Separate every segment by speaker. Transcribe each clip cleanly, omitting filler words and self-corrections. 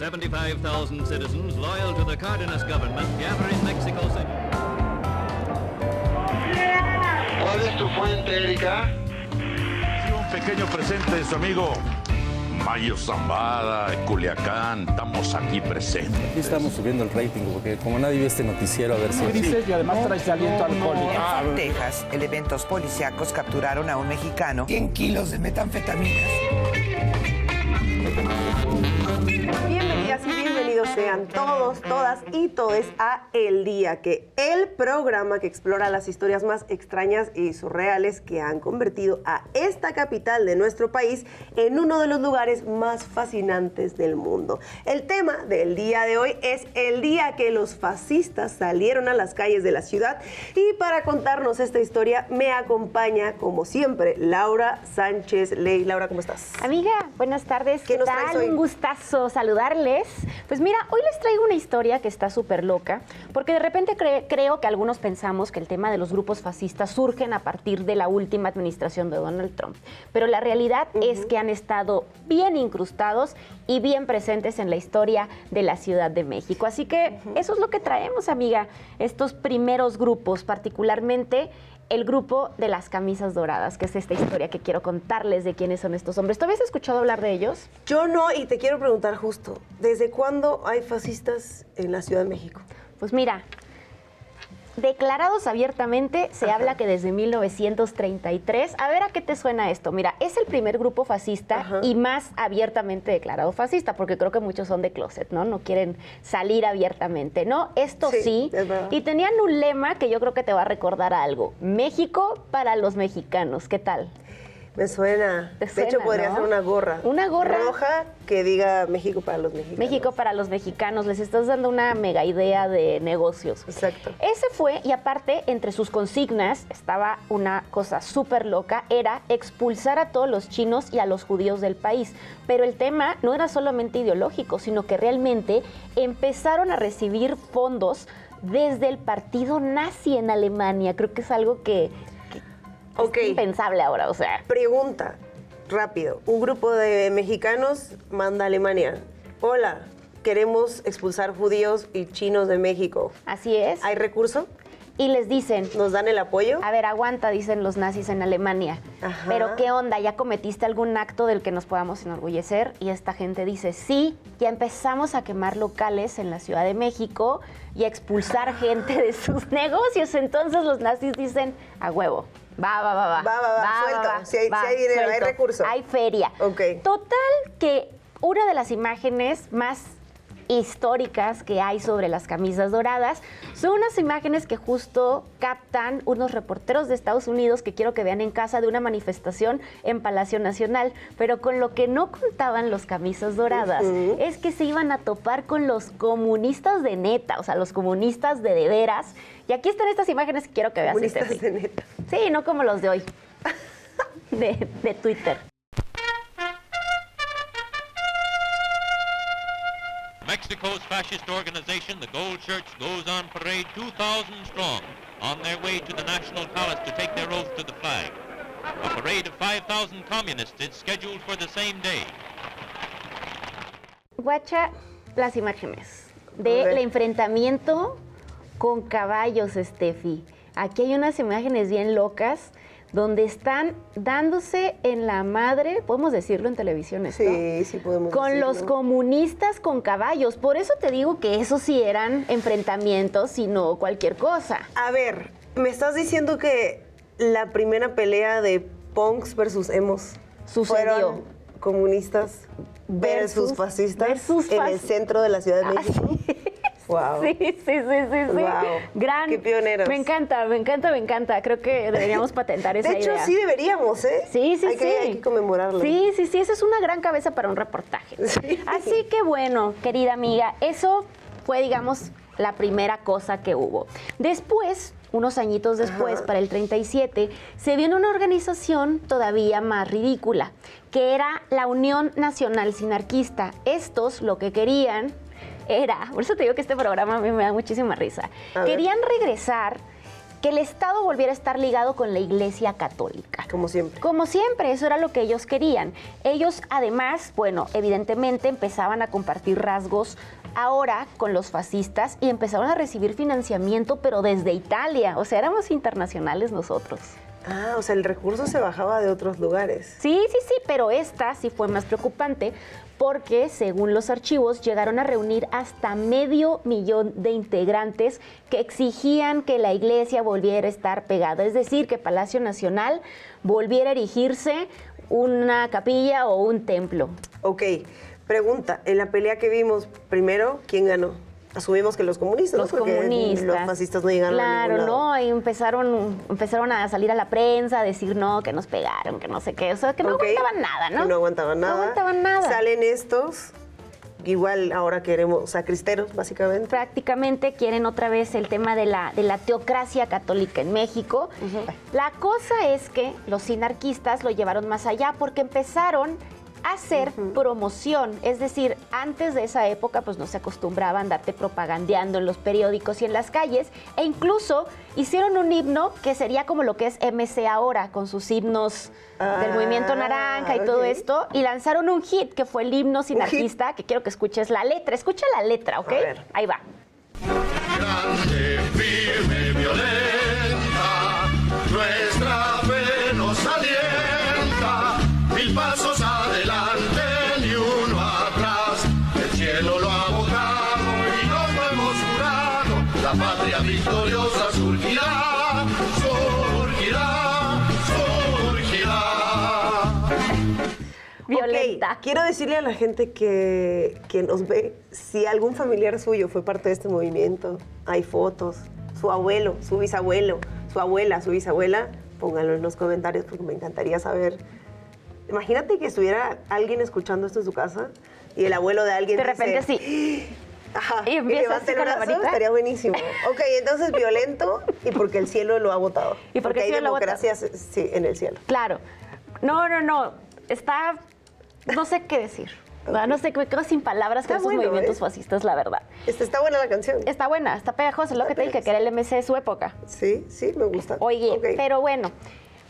Speaker 1: 75,000 citizens loyal to the Cardenas government gather in Mexico City.
Speaker 2: ¿Cuál es tu fuente, Erika?
Speaker 3: Un pequeño presente de su amigo Mayo Zambada, Culiacán, estamos aquí presentes.
Speaker 4: Aquí estamos subiendo el rating porque como nadie ve este noticiero, a ver si...
Speaker 5: Grises y además trae aliento alcohólico.
Speaker 6: En Texas, elementos policíacos capturaron a un mexicano 100 kilos de metanfetaminas.
Speaker 7: Bienvenidas y bienvenidos sean todos, todas y todes a El Día, el programa que explora las historias más extrañas y surreales que han convertido a esta capital de nuestro país en uno de los lugares más fascinantes del mundo. El tema del día de hoy es el día que los fascistas salieron a las calles de la ciudad, y para contarnos esta historia me acompaña, como siempre, Laura Sánchez Ley. Laura, ¿cómo estás?
Speaker 8: Amiga, buenas tardes.
Speaker 7: ¿Qué nos traes hoy?
Speaker 8: Un gustazo saludarles. Pues mira, hoy les traigo una historia que está súper loca, porque de repente creo que algunos pensamos que el tema de los grupos fascistas surgen a partir de la última administración de Donald Trump, pero la realidad es que han estado bien incrustados y bien presentes en la historia de la Ciudad de México. Así que eso es lo que traemos, amiga, estos primeros grupos, particularmente el grupo de las camisas doradas, que es esta historia que quiero contarles de quiénes son estos hombres. ¿Tú habías escuchado hablar de ellos?
Speaker 7: Yo no, y te quiero preguntar justo, ¿desde cuándo hay fascistas en la Ciudad de México?
Speaker 8: Pues mira, declarados abiertamente, se habla que desde 1933. A ver, ¿a qué te suena esto? Mira, es el primer grupo fascista y más abiertamente declarado fascista, porque creo que muchos son de closet, ¿no? No quieren salir abiertamente, ¿no? Esto sí. Y tenían un lema que yo creo que te va a recordar algo. México para los mexicanos. ¿Qué tal?
Speaker 7: Me suena.
Speaker 8: ¿Te
Speaker 7: de
Speaker 8: suena,
Speaker 7: hecho, podría ser una gorra.
Speaker 8: Una gorra
Speaker 7: roja que diga México para los mexicanos.
Speaker 8: México para los mexicanos. Les estás dando una mega idea de negocios.
Speaker 7: Exacto.
Speaker 8: Ese fue, y aparte, entre sus consignas, estaba una cosa súper loca, era expulsar a todos los chinos y a los judíos del país. Pero el tema no era solamente ideológico, sino que realmente empezaron a recibir fondos desde el partido nazi en Alemania. Creo que es algo que es impensable ahora, o sea.
Speaker 7: Pregunta, rápido. Un grupo de mexicanos manda a Alemania. Hola, queremos expulsar judíos y chinos de México.
Speaker 8: Así es.
Speaker 7: ¿Hay recurso?
Speaker 8: Y les dicen...
Speaker 7: ¿Nos dan el apoyo?
Speaker 8: A ver, aguanta, dicen los nazis en Alemania.
Speaker 7: Ajá.
Speaker 8: Pero ¿qué onda? ¿Ya cometiste algún acto del que nos podamos enorgullecer? Y esta gente dice, sí, ya empezamos a quemar locales en la Ciudad de México y a expulsar gente de sus negocios. Entonces los nazis dicen, a huevo. Va,
Speaker 7: suelto. Si hay dinero,
Speaker 8: suelto.
Speaker 7: hay recurso.
Speaker 8: Hay feria.
Speaker 7: Ok.
Speaker 8: Total, que una de las imágenes más históricas que hay sobre las camisas doradas son unas imágenes que justo captan unos reporteros de Estados Unidos, que quiero que vean en casa, de una manifestación en Palacio Nacional. Pero con lo que no contaban los camisas doradas es que se iban a topar con los comunistas de neta, o sea, los comunistas de veras. Y aquí están estas imágenes que quiero que veas.
Speaker 7: Comunistas de neta.
Speaker 8: Sí, no como los de hoy, de Twitter.
Speaker 9: Mexico's fascist organization, the Gold Shirts, goes on parade 2,000 strong on their way to the National Palace to take their oath to the flag. A parade of 5,000 communists is scheduled for the same day.
Speaker 8: Guacha las imágenes del enfrentamiento con caballos, Steffi. Aquí hay unas imágenes bien locas donde están dándose en la madre, podemos decirlo en televisión esto,
Speaker 7: sí podemos
Speaker 8: con
Speaker 7: decirlo.
Speaker 8: los comunistas con caballos. Por eso te digo que esos sí eran enfrentamientos y no cualquier cosa.
Speaker 7: A ver, me estás diciendo que la primera pelea de punks versus emos fueron comunistas versus fascistas en el centro de la Ciudad de México. Wow.
Speaker 8: Sí.
Speaker 7: Wow.
Speaker 8: Gran.
Speaker 7: Qué pioneros.
Speaker 8: Me encanta. Creo que deberíamos patentar esa idea.
Speaker 7: De hecho, sí deberíamos, ¿eh?
Speaker 8: Sí.
Speaker 7: Hay que conmemorarlo.
Speaker 8: Sí. Esa es una gran cabeza para un reportaje. Sí. Así que bueno, querida amiga, eso fue, digamos, la primera cosa que hubo. Después, unos añitos después, para el 37, se vio una organización todavía más ridícula, que era la Unión Nacional Sinarquista. Estos lo que querían era, por eso te digo que este programa a mí me da muchísima risa, querían regresar que el Estado volviera a estar ligado con la Iglesia Católica.
Speaker 7: Como siempre.
Speaker 8: Como siempre, eso era lo que ellos querían. Ellos, además, bueno, evidentemente empezaban a compartir rasgos ahora con los fascistas y empezaron a recibir financiamiento, pero desde Italia. O sea, éramos internacionales nosotros.
Speaker 7: Ah, o sea, el recurso se bajaba de otros lugares.
Speaker 8: Sí, pero esta sí fue más preocupante porque, según los archivos, llegaron a reunir hasta 500,000 de integrantes que exigían que la iglesia volviera a estar pegada. Es decir, que Palacio Nacional volviera a erigirse una capilla o un templo.
Speaker 7: Ok, pregunta, en la pelea que vimos, primero, ¿quién ganó? Asumimos que los comunistas,
Speaker 8: Los
Speaker 7: ¿no? Porque
Speaker 8: comunistas.
Speaker 7: los fascistas no llegaron a
Speaker 8: Claro,
Speaker 7: ningún lado.
Speaker 8: no, y empezaron a salir a la prensa a decir no, que nos pegaron, que no sé qué, o sea, que no
Speaker 7: Ok,
Speaker 8: aguantaban nada, ¿no?
Speaker 7: Que no aguantaban nada.
Speaker 8: No aguantaban nada.
Speaker 7: Salen estos, igual ahora queremos sacristeros, básicamente.
Speaker 8: Prácticamente quieren otra vez el tema de la teocracia católica en México. La cosa es que los sinarquistas lo llevaron más allá porque empezaron a hacer promoción, es decir, antes de esa época pues no se acostumbraba a andarte propagandeando en los periódicos y en las calles, e incluso hicieron un himno que sería como lo que es MC ahora, con sus himnos del Movimiento Naranja y todo esto, y lanzaron un hit que fue el himno sinarquista, que quiero que escuches la letra. Escucha la letra, ¿ok?
Speaker 7: A ver.
Speaker 8: Ahí va.
Speaker 3: Grande, firme, violenta, nuestra fe nos alienta, 1000 pasos adelante, ni uno atrás, el cielo lo ha votado y nos lo hemos jurado, la patria victoriosa surgirá, surgirá, surgirá.
Speaker 8: Violenta.
Speaker 7: Ok, quiero decirle a la gente que nos ve, si algún familiar suyo fue parte de este movimiento, hay fotos, su abuelo, su bisabuelo, su abuela, su bisabuela, pónganlo en los comentarios porque me encantaría saber. Imagínate que estuviera alguien escuchando esto en su casa y el abuelo de alguien
Speaker 8: De repente
Speaker 7: dice,
Speaker 8: sí.
Speaker 7: Ajá,
Speaker 8: Y empieza
Speaker 7: levante
Speaker 8: así
Speaker 7: el
Speaker 8: con la
Speaker 7: brazo,
Speaker 8: varita.
Speaker 7: estaría buenísimo. Ok, entonces violento y porque el cielo lo ha votado.
Speaker 8: ¿Y por qué
Speaker 7: hay
Speaker 8: el cielo lo ha votado?
Speaker 7: democracia, sí, en el cielo.
Speaker 8: Claro. No. Está... No sé qué decir. ¿verdad? No sé, me quedo sin palabras con
Speaker 7: Está
Speaker 8: esos
Speaker 7: bueno,
Speaker 8: movimientos
Speaker 7: ¿eh?
Speaker 8: fascistas, la verdad.
Speaker 7: Está buena la canción.
Speaker 8: Está buena, está pegajosa, es lo que te dije, que era el MC de su época.
Speaker 7: Sí, me gusta.
Speaker 8: Oye,
Speaker 7: Ok.
Speaker 8: pero bueno,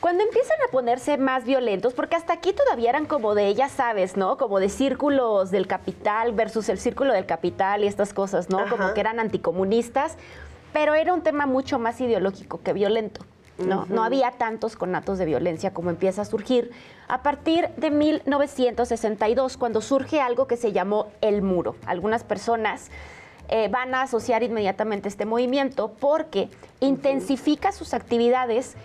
Speaker 8: cuando empiezan a ponerse más violentos, porque hasta aquí todavía eran como de, ya sabes, ¿no? Como de círculos del capital versus el círculo del capital y estas cosas, ¿no?
Speaker 7: Ajá.
Speaker 8: Como que eran anticomunistas, pero era un tema mucho más ideológico que violento, ¿no? No había tantos conatos de violencia como empieza a surgir a partir de 1962, cuando surge algo que se llamó el muro. Algunas personas van a asociar inmediatamente este movimiento porque intensifica sus actividades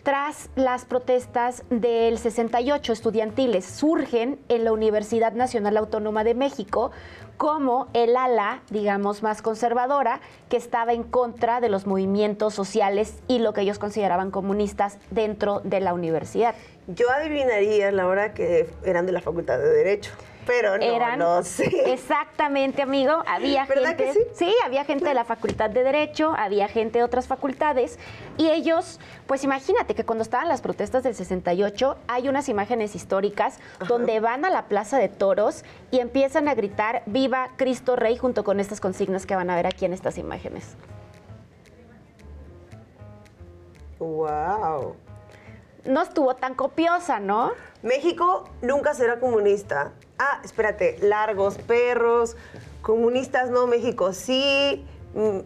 Speaker 8: tras las protestas del 68 estudiantiles. Surgen en la Universidad Nacional Autónoma de México como el ala, digamos, más conservadora, que estaba en contra de los movimientos sociales y lo que ellos consideraban comunistas dentro de la universidad.
Speaker 7: Yo adivinaría, Laura, que eran de la Facultad de Derecho, pero no sé.
Speaker 8: Exactamente, amigo. Había
Speaker 7: ¿Verdad
Speaker 8: gente,
Speaker 7: que sí?
Speaker 8: había gente de la Facultad de Derecho, había gente de otras facultades, y ellos, pues imagínate que cuando estaban las protestas del 68, hay unas imágenes históricas donde van a la Plaza de Toros y empiezan a gritar "Viva Cristo Rey" junto con estas consignas que van a ver aquí en estas imágenes.
Speaker 7: Wow.
Speaker 8: No estuvo tan copiosa, ¿no?
Speaker 7: México nunca será comunista. Ah, espérate, largos perros, comunistas no, México sí,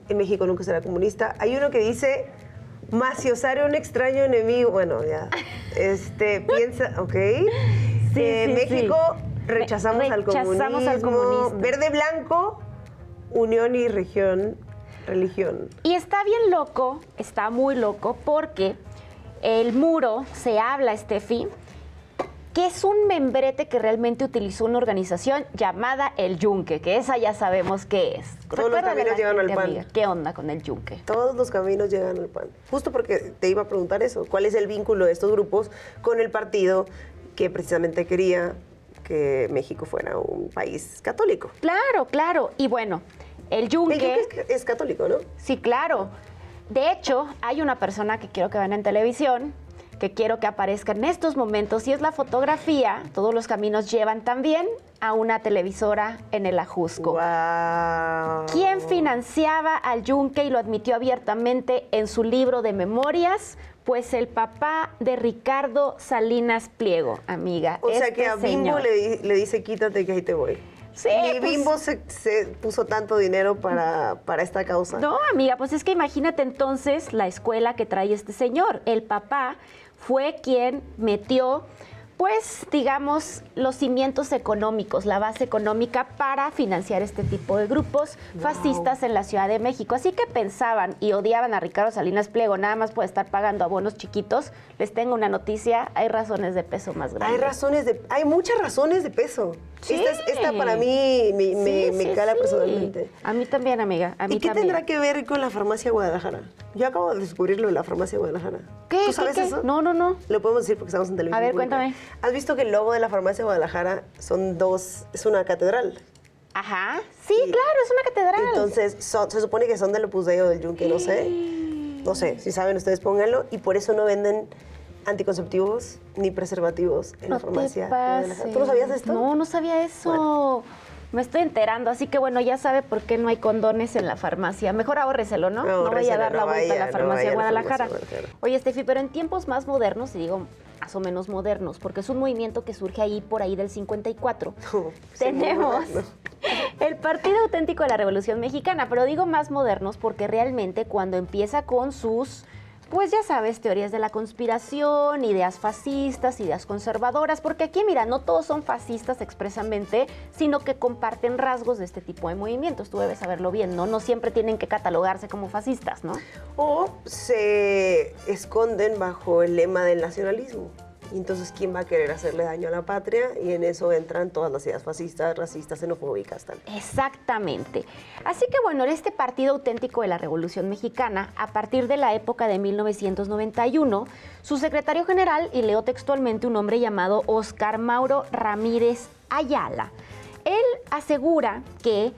Speaker 7: México nunca será comunista. Hay uno que dice, maciosare un extraño enemigo. Bueno, ya, piensa, ok.
Speaker 8: Sí,
Speaker 7: México,
Speaker 8: sí.
Speaker 7: rechazamos al
Speaker 8: Rechazamos al
Speaker 7: comunismo.
Speaker 8: comunismo.
Speaker 7: Verde, blanco, unión y religión.
Speaker 8: Y está bien loco, está muy loco, porque el muro se habla, Steffi, que es un membrete que realmente utilizó una organización llamada el Yunque, que esa ya sabemos qué es.
Speaker 7: Todos los
Speaker 8: Recuérdale a la
Speaker 7: caminos llegan
Speaker 8: gente,
Speaker 7: al pan.
Speaker 8: amiga, ¿qué onda con el Yunque?
Speaker 7: Todos los caminos llegan al pan. Justo porque te iba a preguntar eso. ¿Cuál es el vínculo de estos grupos con el partido que precisamente quería que México fuera un país católico?
Speaker 8: Claro. Y bueno, el Yunque...
Speaker 7: El Yunque es católico, ¿no?
Speaker 8: Sí, claro. De hecho, hay una persona que quiero que vean en televisión que quiero que aparezca en estos momentos y es la fotografía. Todos los caminos llevan también a una televisora en el Ajusco.
Speaker 7: Wow.
Speaker 8: ¿Quién financiaba al Yunque y lo admitió abiertamente en su libro de memorias? Pues el papá de Ricardo Salinas Pliego, amiga.
Speaker 7: O sea que a Bimbo
Speaker 8: señor.
Speaker 7: le dice, quítate que ahí te voy.
Speaker 8: Sí,
Speaker 7: Y
Speaker 8: pues,
Speaker 7: Bimbo se puso tanto dinero para esta causa.
Speaker 8: no, amiga, pues es que imagínate entonces la escuela que trae este señor. El papá fue quien metió, pues, digamos, los cimientos económicos, la base económica para financiar este tipo de grupos fascistas en la Ciudad de México. Así que pensaban y odiaban a Ricardo Salinas Pliego nada más por estar pagando abonos chiquitos. Les tengo una noticia, hay razones de peso más grandes.
Speaker 7: Hay muchas razones de peso.
Speaker 8: Sí.
Speaker 7: Esta para mí me cala personalmente.
Speaker 8: A mí también, amiga, a mí
Speaker 7: ¿Y qué
Speaker 8: también.
Speaker 7: tendrá que ver con la farmacia Guadalajara? Yo acabo de descubrirlo de la farmacia Guadalajara.
Speaker 8: ¿Qué?
Speaker 7: ¿Tú sabes
Speaker 8: ¿Qué?
Speaker 7: eso?
Speaker 8: No.
Speaker 7: Lo podemos decir porque estamos en televisión
Speaker 8: A ver,
Speaker 7: pública.
Speaker 8: cuéntame.
Speaker 7: ¿Has visto que el logo de la farmacia Guadalajara es una catedral?
Speaker 8: Ajá, sí,
Speaker 7: Y-
Speaker 8: claro, es una catedral.
Speaker 7: Entonces, se supone que son del Opus Dei o del Yunque, no sé. No sé, si saben ustedes pónganlo. Y por eso no venden anticonceptivos ni preservativos en la farmacia Guadalajara. ¿Tú no sabías esto?
Speaker 8: No, no sabía eso. Me estoy enterando, así que bueno, ya sabe por qué no hay condones en la farmacia. Mejor ahórreselo, ¿no? No vaya a dar la vuelta a la farmacia Guadalajara. Oye, Estefi, pero en tiempos más modernos, y digo más o menos modernos, porque es un movimiento que surge ahí por ahí del 54, tenemos el Partido Auténtico de la Revolución Mexicana, pero digo más modernos porque realmente cuando empieza con sus, pues ya sabes, teorías de la conspiración, ideas fascistas, ideas conservadoras, porque aquí, mira, no todos son fascistas expresamente, sino que comparten rasgos de este tipo de movimientos. Tú debes saberlo bien, ¿no? No siempre tienen que catalogarse como fascistas, ¿no?
Speaker 7: O se esconden bajo el lema del nacionalismo. Y entonces, ¿quién va a querer hacerle daño a la patria? Y en eso entran todas las ideas fascistas, racistas, xenofóbicas también.
Speaker 8: Exactamente. Así que bueno, este Partido Auténtico de la Revolución Mexicana, a partir de la época de 1991, su secretario general, y leo textualmente, un hombre llamado Óscar Mauro Ramírez Ayala, él asegura que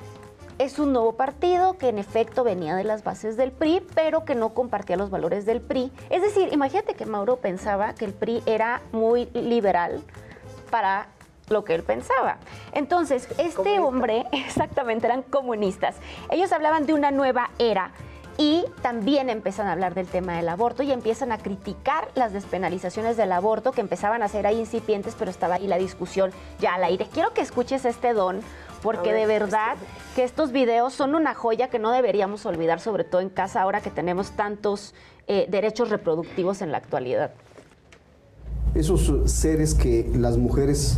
Speaker 8: es un nuevo partido que en efecto venía de las bases del PRI, pero que no compartía los valores del PRI. Es decir, imagínate que Mauro pensaba que el PRI era muy liberal para lo que él pensaba. Entonces, este hombre, exactamente, eran comunistas. Ellos hablaban de una nueva era y también empiezan a hablar del tema del aborto y empiezan a criticar las despenalizaciones del aborto que empezaban a ser ahí incipientes, pero estaba ahí la discusión ya al aire. Quiero que escuches este don, porque de verdad que estos videos son una joya que no deberíamos olvidar, sobre todo en casa, ahora que tenemos tantos derechos reproductivos en la actualidad.
Speaker 10: Esos seres que las mujeres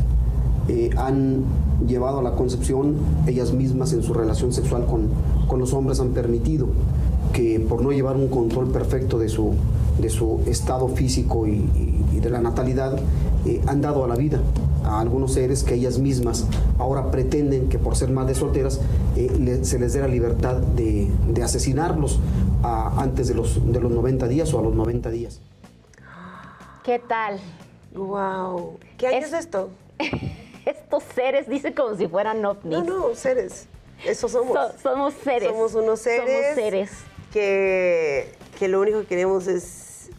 Speaker 10: han llevado a la concepción, ellas mismas en su relación sexual con los hombres han permitido que por no llevar un control perfecto de su estado físico y de la natalidad, han dado a la vida a algunos seres que ellas mismas ahora pretenden que por ser madres solteras se les dé la libertad de asesinarlos antes de los 90 días o a los 90 días.
Speaker 8: ¿Qué tal?
Speaker 7: ¡Wow! ¿Qué año es esto?
Speaker 8: Estos seres dicen como si fueran ovnis.
Speaker 7: No, seres. Eso somos.
Speaker 8: Somos seres.
Speaker 7: Somos unos seres.
Speaker 8: Somos seres.
Speaker 7: Que lo único que queremos es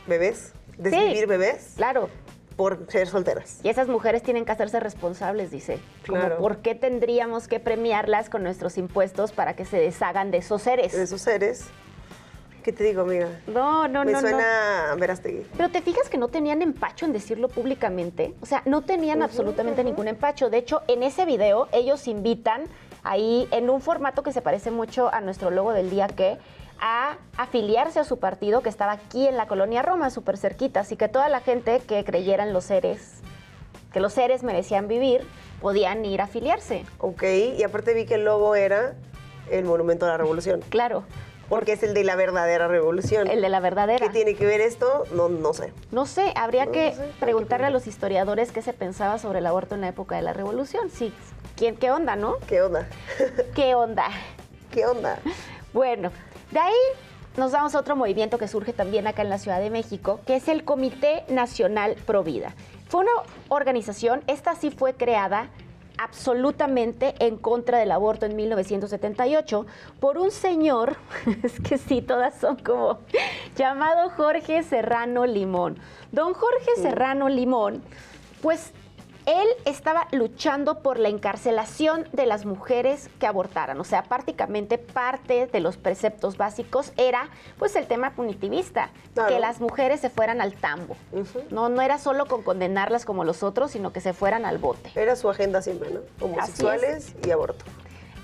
Speaker 7: bebés, desvivir bebés.
Speaker 8: Claro.
Speaker 7: Por ser solteras.
Speaker 8: Y esas mujeres tienen que hacerse responsables, dice.
Speaker 7: Claro.
Speaker 8: Como, ¿por qué tendríamos que premiarlas con nuestros impuestos para que se deshagan de esos seres?
Speaker 7: De esos seres. ¿Qué te digo, amiga?
Speaker 8: No.
Speaker 7: Me suena a Verástegui.
Speaker 8: Pero te fijas que no tenían empacho en decirlo públicamente. O sea, no tenían absolutamente ningún empacho. De hecho, en ese video, ellos invitan ahí, en un formato que se parece mucho a nuestro logo del día que, a afiliarse a su partido, que estaba aquí en la colonia Roma, súper cerquita. Así que toda la gente que creyera en los seres, que los seres merecían vivir, podían ir a afiliarse.
Speaker 7: Ok, y aparte vi que el logo era el Monumento a la Revolución.
Speaker 8: Claro.
Speaker 7: Porque es el de la verdadera revolución.
Speaker 8: El de la verdadera.
Speaker 7: ¿Qué tiene que ver esto? No sé.
Speaker 8: No sé, habría que preguntarle a los historiadores qué se pensaba sobre el aborto en la época de la revolución. Sí, ¿qué onda, no?
Speaker 7: ¿Qué onda?
Speaker 8: ¿Qué onda?
Speaker 7: ¿Qué onda?
Speaker 8: Bueno, de ahí nos vamos a otro movimiento que surge también acá en la Ciudad de México, que es el Comité Nacional Pro Vida. Fue una organización, esta sí fue creada absolutamente en contra del aborto en 1978 por un señor, es que sí, todas son como llamado Jorge Serrano Limón. Don Jorge Serrano Limón, pues él estaba luchando por la encarcelación de las mujeres que abortaran. O sea, prácticamente parte de los preceptos básicos era pues el tema punitivista,
Speaker 7: claro,
Speaker 8: que las mujeres se fueran al tambo. No era solo con condenarlas como los otros, sino que se fueran al bote.
Speaker 7: Era su agenda siempre, ¿no? Homosexuales y aborto.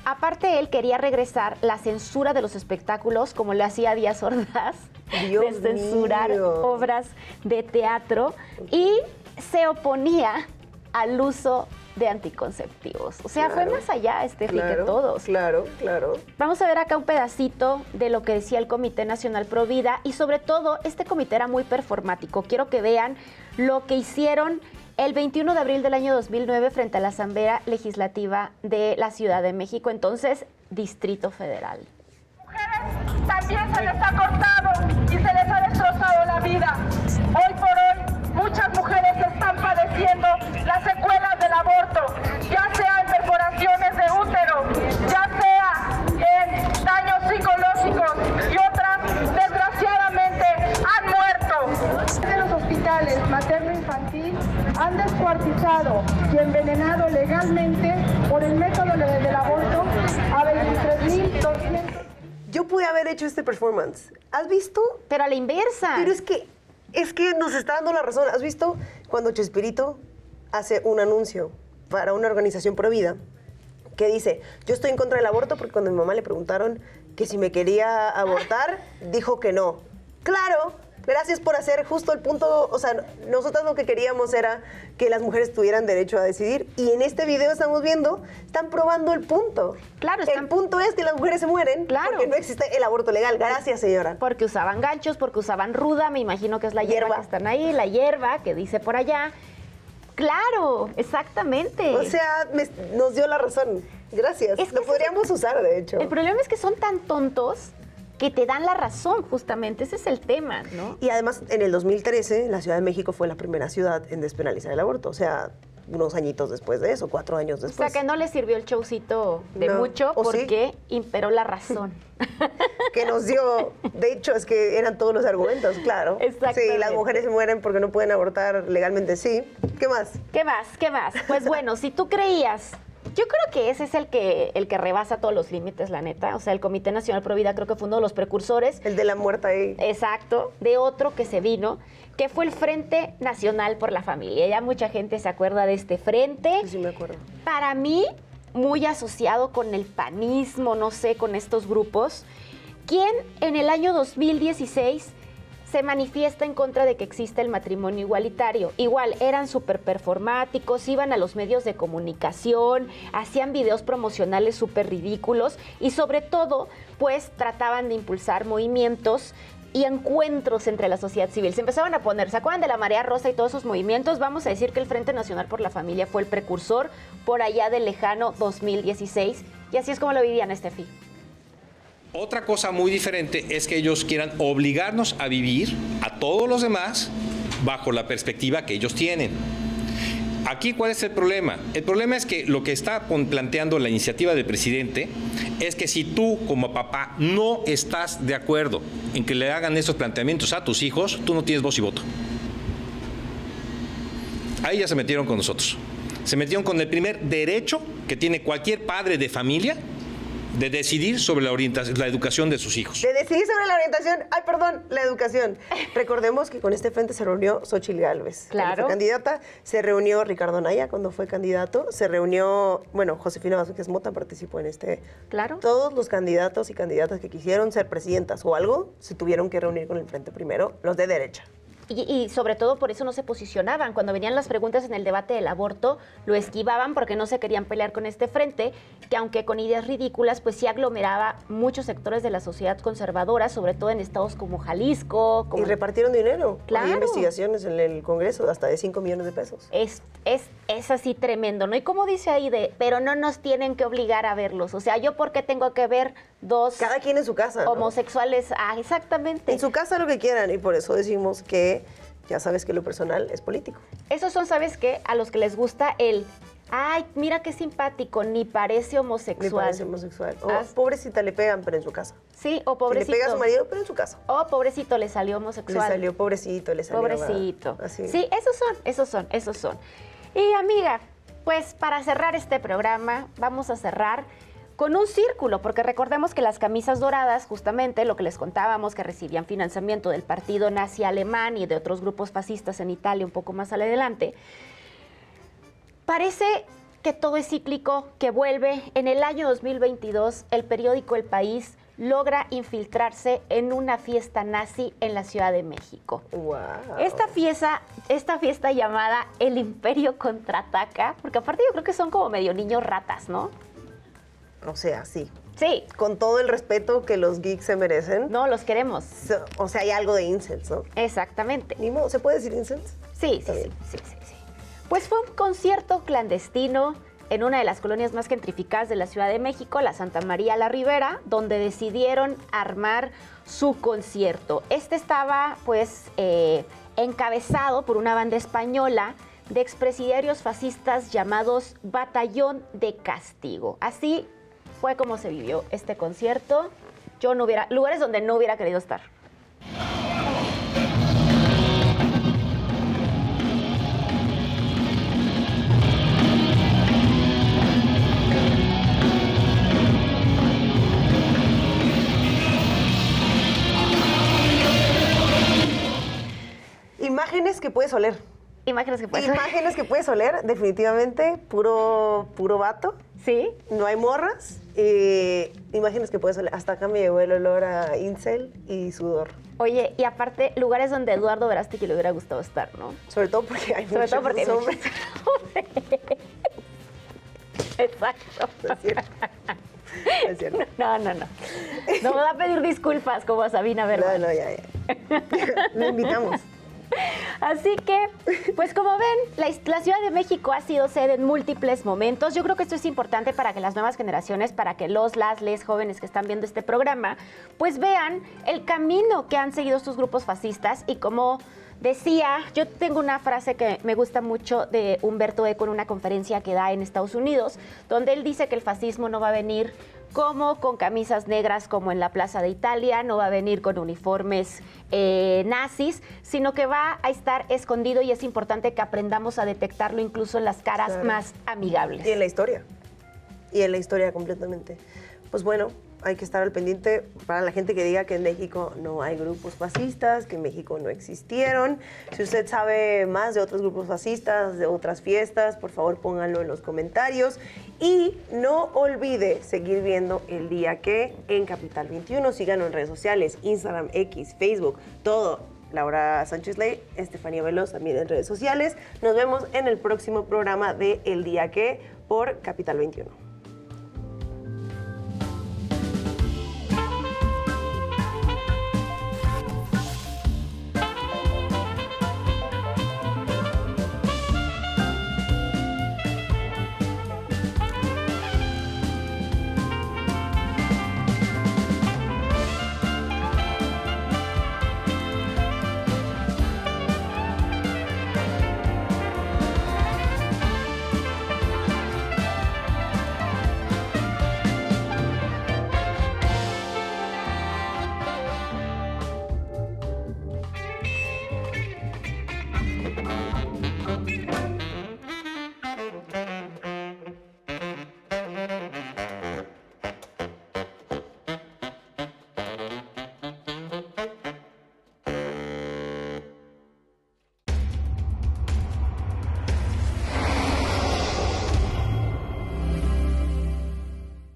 Speaker 8: Aparte, él quería regresar la censura de los espectáculos, como le hacía Díaz Ordaz, de censurar obras de teatro, y se oponía al uso de anticonceptivos. O sea, fue más allá, Estefi, que todos.
Speaker 7: Claro.
Speaker 8: Vamos a ver acá un pedacito de lo que decía el Comité Nacional Pro Vida, y sobre todo, este comité era muy performático. Quiero que vean lo que hicieron el 21 de abril del año 2009 frente a la Asamblea Legislativa de la Ciudad de México, entonces Distrito Federal.
Speaker 11: Mujeres también se les ha cortado y se les ha destrozado la vida. Hoy por hoy, muchas mujeres están padeciendo las secuelas del aborto, ya sea en perforaciones de útero, ya sea en daños psicológicos, y otras, desgraciadamente, han muerto.
Speaker 12: En los hospitales materno-infantil han descuartizado y envenenado legalmente por el método del aborto a 23.200.
Speaker 7: Yo pude haber hecho este performance. ¿Has visto?
Speaker 8: Pero a la inversa.
Speaker 7: Pero es que nos está dando la razón. ¿Has visto cuando Chespirito hace un anuncio para una organización pro vida que dice, yo estoy en contra del aborto porque cuando mi mamá le preguntaron que si me quería abortar, dijo que no? Claro, gracias por hacer justo el punto. O sea, nosotros lo que queríamos era que las mujeres tuvieran derecho a decidir, y en este video estamos viendo, están probando el punto.
Speaker 8: Claro,
Speaker 7: el punto es que las mujeres se mueren porque no existe el aborto legal. Gracias, señora.
Speaker 8: Porque usaban ganchos, porque usaban ruda, me imagino que es la hierba que están ahí, la hierba que dice por allá. Claro, exactamente.
Speaker 7: O sea, nos dio la razón. Gracias. Lo podríamos usar, de hecho.
Speaker 8: El problema es que son tan tontos que te dan la razón, justamente. Ese es el tema, ¿no?
Speaker 7: Y además, en el 2013, la Ciudad de México fue la primera ciudad en despenalizar el aborto. O sea, unos añitos después de eso, 4 años después.
Speaker 8: O sea, que no le sirvió el showcito de mucho porque imperó la razón.
Speaker 7: Que nos dio, de hecho, es que eran todos los argumentos, claro.
Speaker 8: Exactamente.
Speaker 7: Sí, las mujeres se mueren porque no pueden abortar legalmente, sí. ¿Qué más?
Speaker 8: ¿Qué más? Pues bueno, si tú creías... Yo creo que ese es el que rebasa todos los límites, la neta. O sea, el Comité Nacional Pro Vida creo que fue uno de los precursores.
Speaker 7: El de la muerta ahí.
Speaker 8: Exacto, de otro que se vino, que fue el Frente Nacional por la Familia. Ya mucha gente se acuerda de este frente.
Speaker 7: Sí, me acuerdo.
Speaker 8: Para mí, muy asociado con el panismo, no sé, con estos grupos, quien en el año 2016 se manifiesta en contra de que exista el matrimonio igualitario. Igual, eran súper performáticos, iban a los medios de comunicación, hacían videos promocionales súper ridículos y sobre todo, pues trataban de impulsar movimientos y encuentros entre la sociedad civil. Se empezaban a poner, ¿se acuerdan de la Marea Rosa y todos esos movimientos? Vamos a decir que el Frente Nacional por la Familia fue el precursor por allá del lejano 2016 y así es como lo vivían, Estefi.
Speaker 13: Otra cosa muy diferente es que ellos quieran obligarnos a vivir a todos los demás bajo la perspectiva que ellos tienen. Aquí, ¿cuál es el problema? El problema es que lo que está planteando la iniciativa del presidente es que si tú, como papá, no estás de acuerdo en que le hagan esos planteamientos a tus hijos, tú no tienes voz y voto. Ahí ya se metieron con nosotros. Se metieron con el primer derecho que tiene cualquier padre de familia de decidir sobre la educación de sus hijos.
Speaker 7: De decidir sobre la orientación, la educación. Recordemos que con este frente se reunió Xóchitl Gálvez.
Speaker 8: Claro.
Speaker 7: Cuando fue candidata, se reunió Ricardo Anaya cuando fue candidato, se reunió, Josefina Vázquez Mota participó en este.
Speaker 8: Claro.
Speaker 7: Todos los candidatos y candidatas que quisieron ser presidentas o algo, se tuvieron que reunir con el frente primero, los de derecha.
Speaker 8: Y sobre todo por eso no se posicionaban. Cuando venían las preguntas en el debate del aborto, lo esquivaban porque no se querían pelear con este frente, que aunque con ideas ridículas, pues sí aglomeraba muchos sectores de la sociedad conservadora, sobre todo en estados como Jalisco.
Speaker 7: Y repartieron dinero.
Speaker 8: Claro.
Speaker 7: Hay investigaciones en el Congreso, hasta de 5 millones de pesos.
Speaker 8: Es así tremendo, ¿no? Y como dice ahí pero no nos tienen que obligar a verlos. O sea, ¿yo por qué tengo que ver dos...
Speaker 7: Cada quien en su casa, ¿no?
Speaker 8: Homosexuales. Ah, exactamente.
Speaker 7: En su casa lo que quieran, y por eso decimos que ya sabes que lo personal es político.
Speaker 8: Esos son, ¿sabes qué? A los que les gusta el Ay, mira qué simpático, ni parece homosexual.
Speaker 7: Ni parece homosexual. Pobrecita, le pegan, pero en su casa.
Speaker 8: Sí, o pobrecito.
Speaker 7: Le pega a su marido, pero en su casa.
Speaker 8: O pobrecito, le salió homosexual.
Speaker 7: Le salió pobrecito, le salió.
Speaker 8: Pobrecito.
Speaker 7: Así.
Speaker 8: Sí, esos son. Y amiga, pues para cerrar este programa, vamos a cerrar con un círculo, porque recordemos que las camisas doradas, justamente lo que les contábamos, que recibían financiamiento del partido nazi alemán y de otros grupos fascistas en Italia un poco más adelante, parece que todo es cíclico, que vuelve. En el año 2022, el periódico El País logra infiltrarse en una fiesta nazi en la Ciudad de México.
Speaker 7: Wow.
Speaker 8: Esta fiesta llamada El Imperio Contraataca, porque aparte yo creo que son como medio niños ratas, ¿no?
Speaker 7: O sea, sí.
Speaker 8: Sí.
Speaker 7: Con todo el respeto que los geeks se merecen.
Speaker 8: No, los queremos.
Speaker 7: O sea, hay algo de incels, ¿no?
Speaker 8: Exactamente.
Speaker 7: Ni modo, ¿se puede decir incels?
Speaker 8: Sí. Pues fue un concierto clandestino en una de las colonias más gentrificadas de la Ciudad de México, la Santa María la Ribera, donde decidieron armar su concierto. Este estaba, pues, encabezado por una banda española de expresidiarios fascistas llamados Batallón de Castigo. Así fue como se vivió este concierto. Lugares donde no hubiera querido estar.
Speaker 7: Imágenes que puedes oler.
Speaker 8: Imágenes que puedes
Speaker 7: oler, definitivamente, puro vato.
Speaker 8: Sí.
Speaker 7: No hay morras. Imágenes que puedes oler. Hasta acá me llegó el olor a incel y sudor.
Speaker 8: Oye, y aparte, lugares donde Eduardo Verástegui le hubiera gustado estar, ¿no?
Speaker 7: Sobre todo porque hay muchos hombres.
Speaker 8: Exacto.
Speaker 7: Es cierto. Es cierto.
Speaker 8: No. No me va a pedir disculpas como a Sabina Berman.
Speaker 7: No, ya. Lo invitamos.
Speaker 8: Así que, pues como ven, la Ciudad de México ha sido sede en múltiples momentos. Yo creo que esto es importante para que las nuevas generaciones, para que les jóvenes que están viendo este programa, pues vean el camino que han seguido estos grupos fascistas. Y como decía, yo tengo una frase que me gusta mucho de Humberto Eco en una conferencia que da en Estados Unidos, donde él dice que el fascismo no va a venir como con camisas negras como en la Plaza de Italia, no va a venir con uniformes nazis, sino que va a estar escondido y es importante que aprendamos a detectarlo incluso en las caras más amigables.
Speaker 7: Y en la historia completamente. Pues bueno, hay que estar al pendiente para la gente que diga que en México no hay grupos fascistas, que en México no existieron. Si usted sabe más de otros grupos fascistas, de otras fiestas, por favor pónganlo en los comentarios. Y no olvide seguir viendo El Día Que en Capital 21. Síganos en redes sociales, Instagram, X, Facebook, todo. Laura Sánchez Ley, Estefanía Veloz también en redes sociales. Nos vemos en el próximo programa de El Día Que por Capital 21.